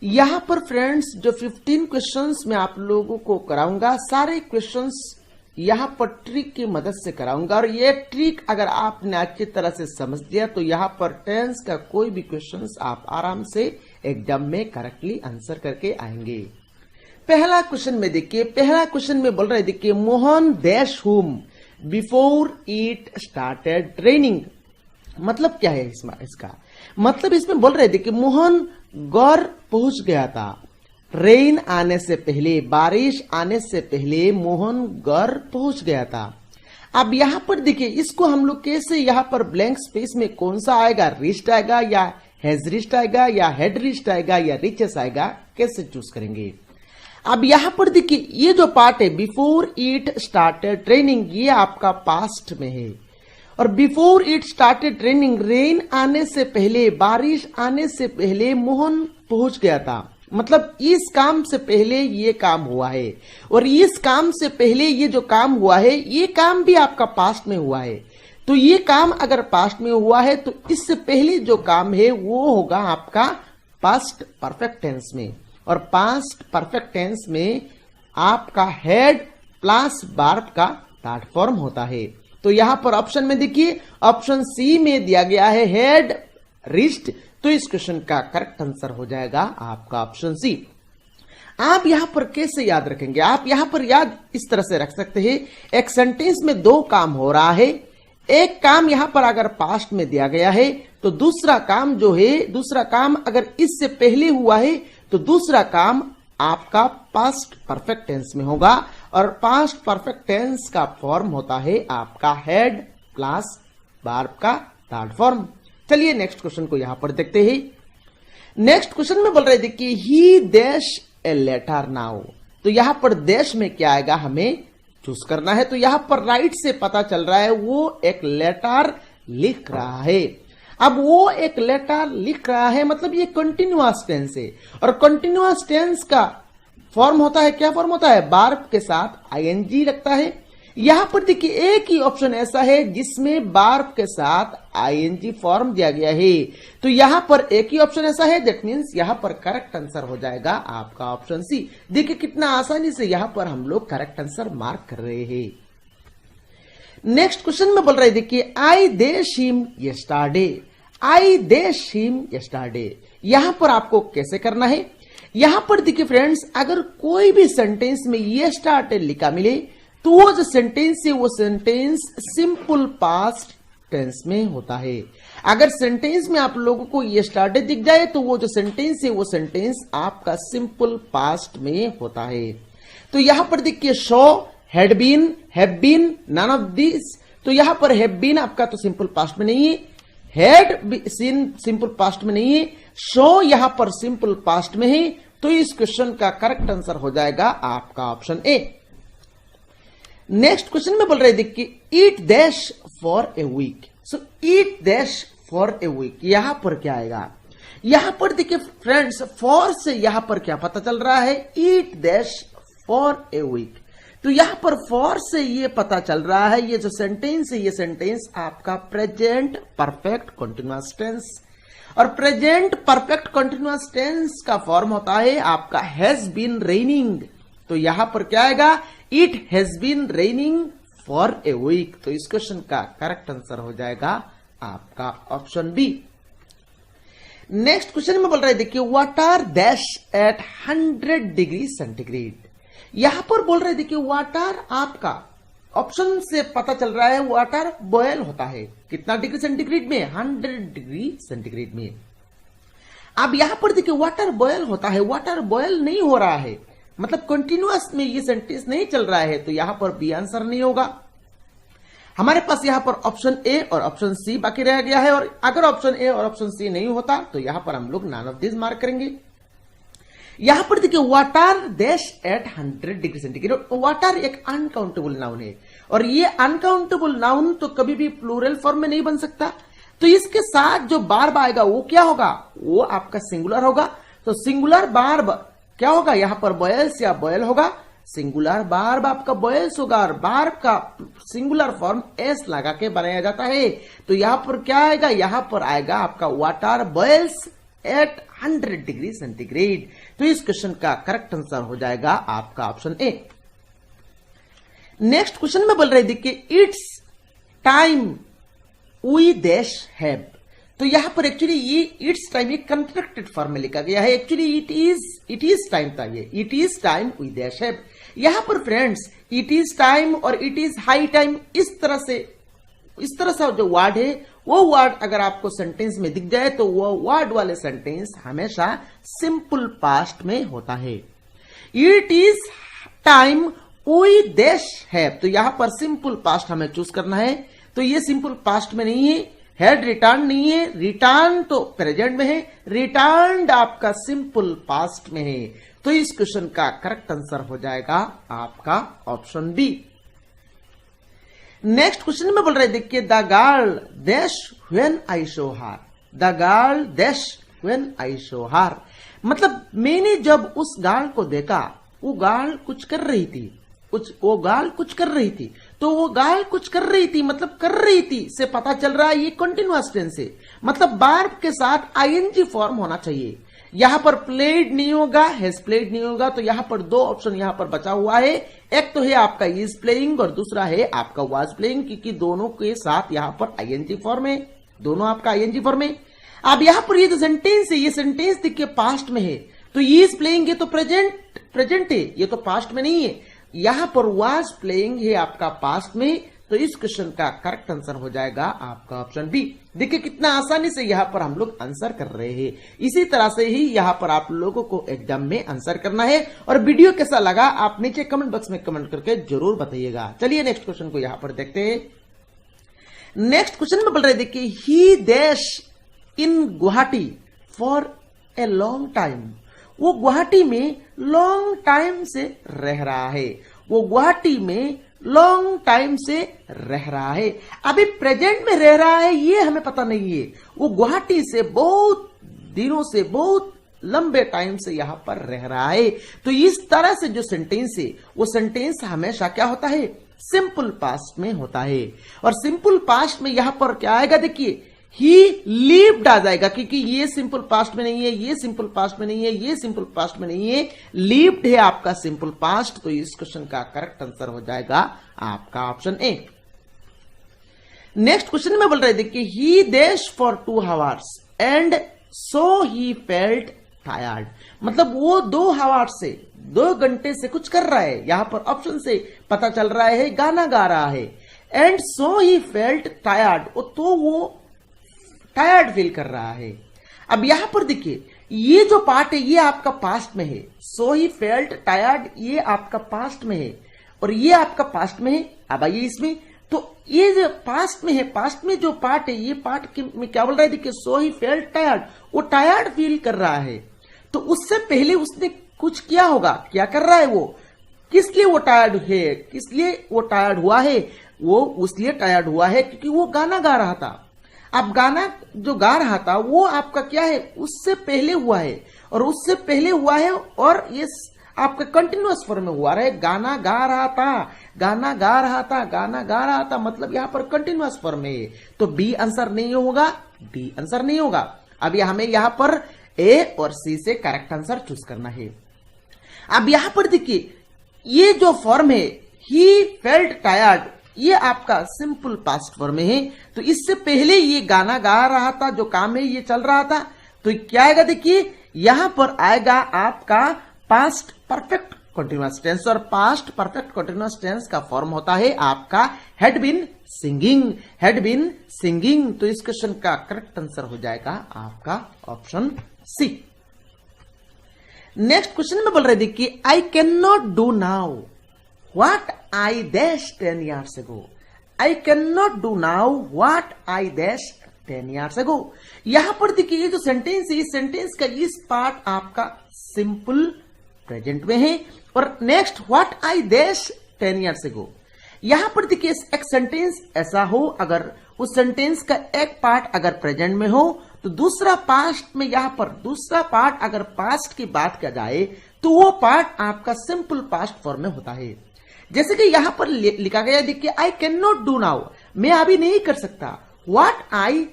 यहां पर फ्रेंड्स जो 15 क्वेश्चंस मैं आप लोगों को कराऊंगा, सारे क्वेश्चंस यहां पर ट्रिक की मदद से कराऊंगा। और ये ट्रिक अगर आपने अच्छी तरह से समझ लिया तो यहां पर टेंस का कोई भी क्वेश्चंस आप आराम से एग्जाम में करेक्टली आंसर करके आएंगे। पहला क्वेश्चन में देखिए, पहला क्वेश्चन में बोल रहे देखिए, Mohan dash home before it started raining. मतलब क्या है इसका मतलब इसमें बोल रहे थे कि मोहन घर पहुंच गया था रेन आने से पहले, बारिश आने से पहले मोहन घर पहुंच गया था। अब यहां पर देखिए, इसको हम लोग कैसे यहां पर ब्लैंक स्पेस में कौन सा आएगा, रिस्ट आएगा या हैज रिस्ट आएगा या हेड रिस्ट आएगा या रिचेस आएगा, कैसे चूज करेंगे। अब यहां पर देखिए, ये जो पार्ट है बिफोर इट स्टार्टेड रेनिंग, ये आपका पास्ट में है। और before it started raining, rain आने से पहले, बारिश आने से पहले मोहन पहुंच गया था। मतलब इस काम से पहले ये काम हुआ है, और इस काम से पहले ये जो काम हुआ है, ये काम भी आपका पास्ट में हुआ है। तो ये काम अगर पास्ट में हुआ है तो इससे पहले जो काम है वो होगा आपका पास्ट परफेक्ट टेंस में। और पास्ट परफेक्ट टेंस में आपका हेड प्लस वर्ब का थर्ड फॉर्म होता है। तो यहां पर ऑप्शन में देखिए, ऑप्शन सी में दिया गया है हेड रिस्ट, तो इस क्वेश्चन का करेक्ट आंसर हो जाएगा आपका ऑप्शन सी। आप यहां पर कैसे याद रखेंगे, आप यहां पर याद इस तरह से रख सकते हैं, एक सेंटेंस में दो काम हो रहा है, एक काम यहां पर अगर पास्ट में दिया गया है तो दूसरा काम जो है, दूसरा काम अगर इससे पहले हुआ है तो दूसरा काम आपका पास्ट परफेक्ट टेंस में होगा। और पास्ट परफेक्ट टेंस का फॉर्म होता है आपका हेड प्लस वर्ब का थर्ड फॉर्म। चलिए नेक्स्ट क्वेश्चन को यहां पर देखते हैं। नेक्स्ट क्वेश्चन में बोल रहे थे कि ही देश ए लेटर नाउ। तो यहां पर देश में क्या आएगा हमें चूज करना है। तो यहां पर राइट से पता चल रहा है वो एक लेटर लिख रहा है। अब वो एक लेटर लिख रहा है मतलब ये कंटिन्यूअस टेंस है, और कंटिन्यूअस टेंस का फॉर्म होता है, क्या फॉर्म होता है, वर्ब के साथ आईएनजी लगता है। यहां पर देखिए एक ही ऑप्शन ऐसा है जिसमें वर्ब के साथ आईएनजी फॉर्म दिया गया है। तो यहां पर एक ही ऑप्शन ऐसा है, दैट मींस यहां पर करेक्ट आंसर हो जाएगा आपका ऑप्शन सी। देखिए कितना आसानी से यहां पर हम लोग करेक्ट आंसर मार्क कर रहे हैं। नेक्स्ट क्वेश्चन में बोल रहे देखिए, आई देश हिम यस्टरडे। आई देश हिम यस्टरडे, यहां पर आपको कैसे करना है। यहां पर देखिए फ्रेंड्स, अगर कोई भी सेंटेंस में यस्टरडे लिखा मिले तो वो जो सेंटेंस है वो सेंटेंस सिंपल पास्ट टेंस में होता है। अगर सेंटेंस में आप लोगों को यस्टरडे दिख जाए तो वो जो सेंटेंस है वो सेंटेंस आपका सिंपल पास्ट में होता है। तो यहां पर देखिए so, had been, have been, none of this. तो यहां पर हैव बीन आपका तो सिंपल पास्ट में नहीं है, हैड सीन सिंपल पास्ट में नहीं है, शो यहां पर सिंपल पास्ट में है। तो इस क्वेश्चन का करेक्ट आंसर हो जाएगा आपका ऑप्शन ए। नेक्स्ट क्वेश्चन में बोल रहे देखिए, eat dash for a week. So eat dash for a week, यहां पर क्या आएगा। यहां पर देखिए फ्रेंड्स, फॉर से यहां पर क्या पता चल रहा है, ईट डैश फॉर ए वीक। तो यहां पर फॉर से ये पता चल रहा है, ये जो सेंटेंस है ये सेंटेंस आपका प्रेजेंट परफेक्ट कंटिन्यूअस टेंस। और प्रेजेंट परफेक्ट कंटिन्यूअस टेंस का फॉर्म होता है आपका हैज बीन रेनिंग। तो यहां पर क्या आएगा, it has been raining for a week. तो इस क्वेश्चन का करेक्ट आंसर हो जाएगा आपका ऑप्शन बी। नेक्स्ट क्वेश्चन में बोल रहे देखिए, water dash at 100 degree centigrade. यहां पर बोल रहे देखिए वाटर आपका ऑप्शन से पता चल रहा है वाटर बॉयल होता है कितना डिग्री सेंटीग्रेड में, 100 डिग्री सेंटीग्रेड में। अब यहां पर देखिए वाटर बॉयल होता है, वाटर बॉयल नहीं हो रहा है, मतलब कंटिन्यूअस में ये सेंटेंस नहीं चल रहा है। तो यहां पर बी आंसर नहीं होगा। हमारे पास यहां पर ऑप्शन ए और ऑप्शन सी बाकी रह गया है, और अगर ऑप्शन ए और ऑप्शन सी नहीं होता तो यहां पर हम लोग नन ऑफ दिस मार्क करेंगे। यहां पर देखिए water dash at 100 degree centigrade. Water एक अनकाउंटेबल नाउन है, और ये अनकाउंटेबल नाउन तो कभी भी प्लूरल फॉर्म में नहीं बन सकता। तो इसके साथ जो बार्ब आएगा वो क्या होगा, वो आपका सिंगुलर होगा। तो सिंगुलर बार्ब क्या होगा, यहां पर बॉयल्स या बॉयल होगा, सिंगुलर बार्ब आपका बॉयल्स होगा, और बार्ब का सिंगुलर फॉर्म एस लगा के बनाया जाता है। तो यहां पर क्या आएगा, यहां पर आएगा आपका water boils at 100 degree centigrade. तो इस क्वेश्चन का करेक्ट आंसर हो जाएगा आपका ऑप्शन ए। नेक्स्ट क्वेश्चन में बोल रहे देखिए it's time we dash have. तो यहां पर एक्चुअली ये इट्स टाइम ये कंस्ट्रक्टेड फॉर्म में लिखा गया है। एक्चुअली इट इज टाइम था, ये it is time we dash have. यहां पर फ्रेंड्स इट इज टाइम और इट इज हाई टाइम इस तरह से जो वर्ड है वो वर्ड अगर आपको सेंटेंस में दिख जाए तो वो वर्ड वाले सेंटेंस हमेशा सिंपल पास्ट में होता है। It is time we dash have, तो यहां पर सिंपल पास्ट हमें चूज करना है। तो ये सिंपल पास्ट में नहीं है, हैड रिटर्न नहीं है, रिटर्न तो प्रेजेंट में है, रिटर्न्ड आपका सिंपल पास्ट में है। तो इस क्वेश्चन का करेक्ट आंसर हो जाएगा आपका ऑप्शन बी। नेक्स्ट क्वेश्चन में बोल रहे देखिए the girl dash when I saw her. The girl dash when I saw her, मतलब मैंने जब उस गर्ल को देखा, वो गर्ल कुछ कर रही थी, वो गाल कुछ कर रही थी। तो वो गाल कुछ कर रही थी मतलब कर रही थी से पता चल रहा है ये कंटिन्यूअस टेंस है, मतलब वर्ब के साथ आईएनजी फॉर्म होना चाहिए। यहां पर प्लेड नहीं होगा, हैज प्लेड नहीं होगा। तो यहां पर दो ऑप्शन यहां पर बचा हुआ है, एक तो है आपका इज प्लेइंग और दूसरा है आपका वाज प्लेइंग, क्योंकि दोनों के साथ यहां पर आईएनजी फॉर्म है, दोनों आपका आईएनजी फॉर्म है। अब यहां पर ये जो सेंटेंस है, ये सेंटेंस देखिए पास्ट में है, तो इज प्लेइंग ये तो प्रेजेंट है, ये तो पास्ट में नहीं है। यहां पर वाज प्लेइंग है आपका पास्ट में। तो इस क्वेश्चन का करेक्ट आंसर हो जाएगा आपका ऑप्शन बी। देखिए कितना आसानी से यहां पर हम लोग आंसर कर रहे हैं। इसी तरह से ही यहां पर आप लोगों को एग्जाम में आंसर करना है। और वीडियो कैसा लगा आप नीचे कमेंट बॉक्स में कमेंट करके जरूर बताइएगा। चलिए नेक्स्ट क्वेश्चन को यहां पर देखते हैं। नेक्स्ट क्वेश्चन में बोल रहे देखिए ही dash in Guwahati for a long time. वो गुवाहाटी में लॉन्ग टाइम से रह रहा है, वो गुवाहाटी में लॉन्ग टाइम से रह रहा है। अभी प्रेजेंट में रह रहा है ये हमें पता नहीं है, वो गुवाहाटी से बहुत दिनों से बहुत लंबे टाइम से यहां पर रह रहा है। तो इस तरह से जो सेंटेंस है वो सेंटेंस हमेशा क्या होता है, सिंपल पास्ट में होता है। और सिंपल पास्ट में यहां पर क्या आएगा देखिए ही लिव्ड आ जाएगा, क्योंकि ये सिंपल पास्ट में नहीं है, ये सिंपल पास्ट में नहीं है, ये सिंपल पास्ट में नहीं है, लिव्ड है आपका सिंपल पास्ट। तो इस क्वेश्चन का करेक्ट आंसर हो जाएगा आपका ऑप्शन ए। नेक्स्ट क्वेश्चन में बोल रहे देखिए ही dash for 2 hours and so he felt tired. मतलब वो 2 hours से 2 घंटे से कुछ कर रहा है, यहां पर ऑप्शन से पता चल रहा है गाना गा रहा है। And so he felt tired, तो वो टायर्ड फील कर रहा है। अब यहां पर देखिए ये जो पार्ट है ये आपका पास्ट में है, सो ही फेल्ट टायर्ड ये आपका पास्ट में है और ये आपका पास्ट में है। अब आइए इसमें, तो ये जो पास्ट में है, पास्ट में जो पार्ट है ये पार्ट में क्या बोल रहा है देखिए सो ही फेल्ट टायर्ड, वो टायर्ड फील कर रहा है। तो उससे पहले उसने कुछ किया होगा, क्या कर रहा है वो, किस लिए वो टायर्ड है, किस लिए वो टायर्ड हुआ है, वो उसलिए टायर्ड हुआ है क्योंकि वो गाना गा रहा था। अब गाना जो गा रहा था वो आपका क्या है, उससे पहले हुआ है, और उससे पहले हुआ है और ये आपका कंटिन्यूअस फॉर्म में हुआ है। गाना गा रहा था, गाना गा रहा था, गाना गा रहा था, मतलब यहां पर कंटिन्यूअस फॉर्म में है। तो बी आंसर नहीं होगा, डी आंसर नहीं होगा। अब हमें यहां पर ए और सी से करेक्ट आंसर चूज करना है। अब यहां पर देखिए ये जो फॉर्म है ही फेल्ट टायर्ड, ये आपका सिंपल पास्ट फॉर्म में है। तो इससे पहले ये गाना गा रहा था, जो काम है ये चल रहा था। तो क्या आएगा देखिए यहां पर आएगा आपका पास्ट परफेक्ट कंटीन्यूअस टेंस, और पास्ट परफेक्ट कंटीन्यूअस टेंस का फॉर्म होता है आपका had been singing, had been singing. तो इस क्वेश्चन का करेक्ट आंसर हो जाएगा आपका ऑप्शन सी। नेक्स्ट क्वेश्चन में बोल रहे देखिए I can not do now what I dashed 10 years ago. I cannot do now what I dashed 10 years ago. यहां पर देखिए ये जो सेंटेंस है, इस सेंटेंस का इस पार्ट आपका सिंपल प्रेजेंट में है, और next what I dash 10 years ago। यहां पर देखिए एक सेंटेंस ऐसा हो, अगर उस सेंटेंस का एक पार्ट अगर प्रेजेंट में हो तो दूसरा पास्ट में, यहां पर दूसरा पार्ट अगर पास्ट की बात किया जाए तो वो पार्ट आपका सिंपल पास्ट फॉर्म में होता है। जैसे कि यहां पर लिखा गया देखिए I can not do now, मैं अभी नहीं कर सकता। व्हाट आई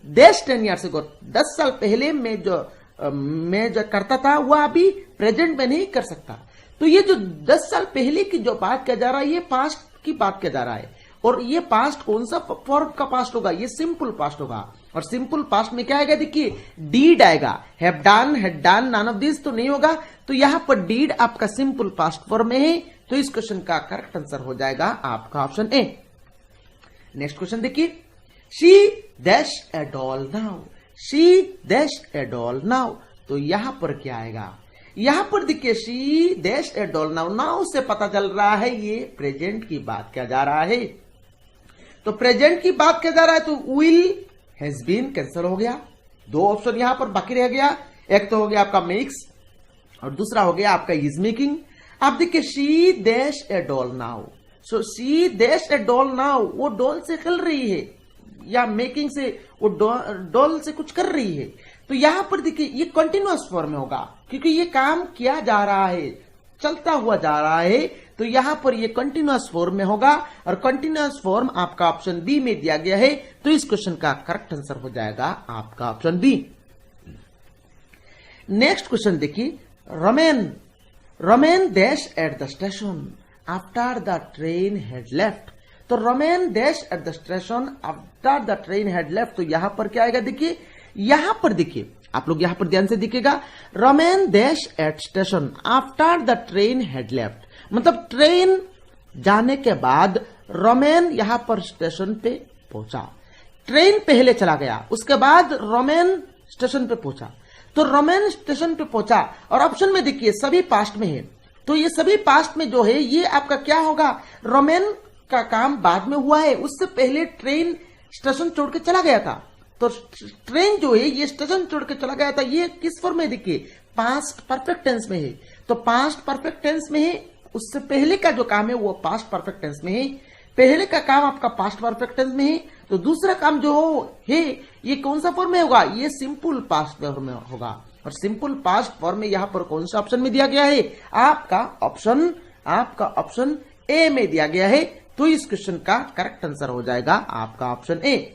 देश 10 years ago, 10 साल पहले मैं जो करता था वह अभी प्रेजेंट में नहीं कर सकता। तो ये जो 10 साल पहले की जो बात किया जा रहा है ये पास्ट की बात किया जा रहा है। और ये पास्ट कौन सा फॉर्म का पास्ट होगा? ये सिंपल पास्ट होगा। और सिंपल पास्ट में क्या आएगा? देखिए डीड आएगा, have done, had done, none of this तो नहीं होगा। तो यहां पर डीड आपका सिंपल पास्ट फॉर्म में है। तो इस क्वेश्चन का करेक्ट आंसर हो जाएगा आपका ऑप्शन ए। नेक्स्ट क्वेश्चन देखिए, she dash A doll now, she dash A doll now. तो यहां पर क्या आएगा? यहां पर देखिए she dash A doll now, now से पता चल रहा है ये प्रेजेंट की बात किया जा रहा है। तो प्रेजेंट की बात किया जा रहा है तो विल हैज बीन कैंसिल हो गया। दो ऑप्शन यहां पर बाकी रह गया, एक तो हो गया आपका मेक्स और दूसरा हो गया आपका इज मेकिंग। आप देखिए she dash A doll now, so she dash A doll now, वो डॉल से खेल रही है या मेकिंग से वो डॉल से कुछ कर रही है। तो यहां पर देखिए ये कंटिन्यूअस फॉर्म में होगा क्योंकि ये काम किया जा रहा है, चलता हुआ जा रहा है। तो यहां पर ये कंटिन्यूअस फॉर्म में होगा और कंटिन्यूअस फॉर्म आपका ऑप्शन बी में दिया गया है। तो इस क्वेश्चन का करेक्ट आंसर हो जाएगा आपका ऑप्शन बी। नेक्स्ट क्वेश्चन देखिए, Raman dash at the station after the train had left. तो Raman dash at the station after the train had left. तो यहां पर क्या आएगा? देखिए यहां पर देखिए, आप लोग यहां पर ध्यान से देखिएगा, remain dash at station after the train had left, मतलब ट्रेन जाने के बाद रोमेन यहां पर स्टेशन पे पहुंचा। ट्रेन पहले चला गया, उसके बाद रोमेन स्टेशन पे पहुंचा। तो रोमेन स्टेशन पे पहुंचा और ऑप्शन में देखिए सभी पास्ट में है। तो ये सभी पास्ट में जो है ये आपका क्या होगा? रोमेन का काम बाद में हुआ है, उससे पहले ट्रेन स्टेशन छोड़ के चला गया था। तो ट्रेन जो है ये स्टेशन छोड़ के चला गया था, ये किस फॉर्म में? देखिए पास्ट परफेक्ट टेंस में है। तो पास्ट परफेक्ट टेंस में है, उससे पहले का जो काम है वो पास्ट परफेक्ट टेंस में है। पहले का काम आपका पास्ट परफेक्ट टेंस में है, तो दूसरा काम जो है ये कौन सा फॉर्म में होगा? ये सिंपल पास्ट फॉर्म में होगा। और सिंपल पास्ट फॉर्म में यहां पर कौन सा ऑप्शन में दिया गया है? आपका ऑप्शन ए में दिया गया है। तो इस क्वेश्चन का करेक्ट आंसर हो जाएगा आपका ऑप्शन ए।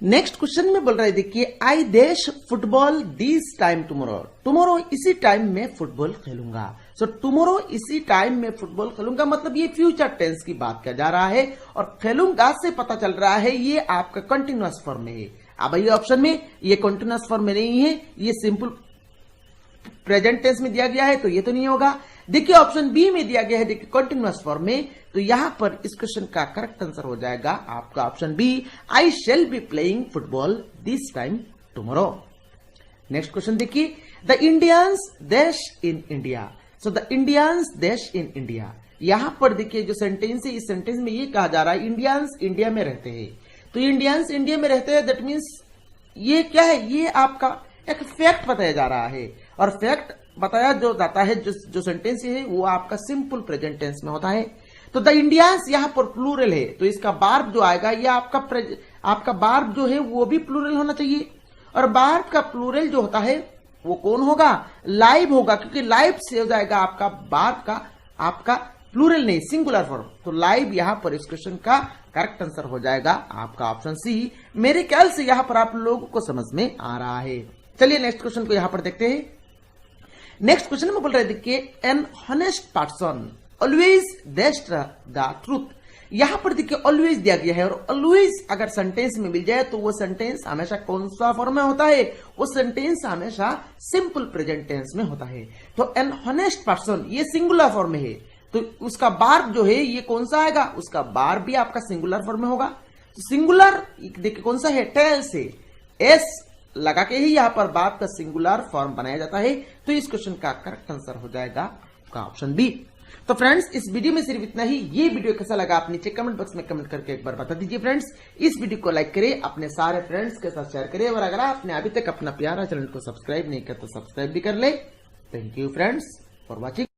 नेक्स्ट क्वेश्चन में बोल रहे हैं देखिए, I dash football this time tomorrow, tomorrow इसी टाइम में फुटबॉल खेलूंगा। सो टुमारो इसी टाइम में फुटबॉल खेलूंगा, मतलब ये फ्यूचर टेंस की बात किया जा रहा है। और खेलूंगा से पता चल रहा है ये आपका कंटिन्यूअस फॉर्म में है। अब ये ऑप्शन में ये कंटिन्यूअस फॉर्म में नहीं है, ये सिंपल प्रेजेंट टेंस में दिया गया है, तो ये तो नहीं होगा। देखिए ऑप्शन बी में दिया गया है, देखिए कंटिन्यूअस फॉर्म में। तो यहां पर इस क्वेश्चन का करेक्ट आंसर हो जाएगा आपका option B, I shall be playing football this time tomorrow. Next question देखिए, the Indians dash in India. So the Indians dash in India, यहां पर देखिए जो सेंटेंस है, इस सेंटेंस में ये कहा जा रहा है इंडियंस इंडिया में रहते हैं। तो इंडियंस इंडिया में रहते हैं, दैट मीन्स ये क्या है? ये आपका एक फैक्ट बताया जा रहा है। और फैक्ट बताया जो जाता है, जो सेंटेंस है वो आपका सिंपल प्रेजेंट टेंस में होता है। तो द इंडियंस यहां पर प्लूरल है, तो इसका बार्ब जो आएगा ये आपका बार्ब जो है वो भी प्लूरल होना चाहिए। और बार्ब का प्लूरल जो होता है वो कौन होगा? लाइव होगा, क्योंकि लाइव से हो जाएगा आपका बार्ब का आपका प्लूरल नहीं सिंगुलर फॉर्म। तो लाइव यहां पर इस क्वेश्चन का करेक्ट आंसर हो जाएगा आपका ऑप्शन सी। मेरे ख्याल से यहां पर आप लोगों को समझ में आ रहा है। चलिए नेक्स्ट क्वेश्चन को यहां पर देखते हैं। नेक्स्ट क्वेश्चन में बोल रहे देखिए, N honest person always dash the truth. यहां पर देखिए ऑलवेज दिया गया है, और ऑलवेज अगर सेंटेंस में मिल जाए तो वो सेंटेंस हमेशा कौन सा फॉर्म में होता है? वो सेंटेंस हमेशा सिंपल प्रेजेंट टेंस में होता है। तो एन हॉनेस्ट पर्सन ये सिंगुलर फॉर्म में है, तो उसका बार्ब जो है ये कौन सा आएगा? उसका बार्ब भी आपका सिंगुलर फॉर्म में होगा। तो सिंगुलर देखिए कौन सा है? टेल से एस लगा के ही यहां पर बार्ब का सिंगुलर फॉर्म बनाया जाता है। तो इस क्वेश्चन का करेक्ट आंसर हो जाएगा आपका ऑप्शन बी। तो फ्रेंड्स इस वीडियो में सिर्फ इतना ही। ये वीडियो कैसा लगा आप नीचे कमेंट बॉक्स में कमेंट करके एक बार बता दीजिए फ्रेंड्स। इस वीडियो को लाइक करें, अपने सारे फ्रेंड्स के साथ शेयर करें, और अगर आपने अभी तक अपना प्यारा चैनल को सब्सक्राइब नहीं किया तो सब्सक्राइब भी कर ले। Thank you friends for watching.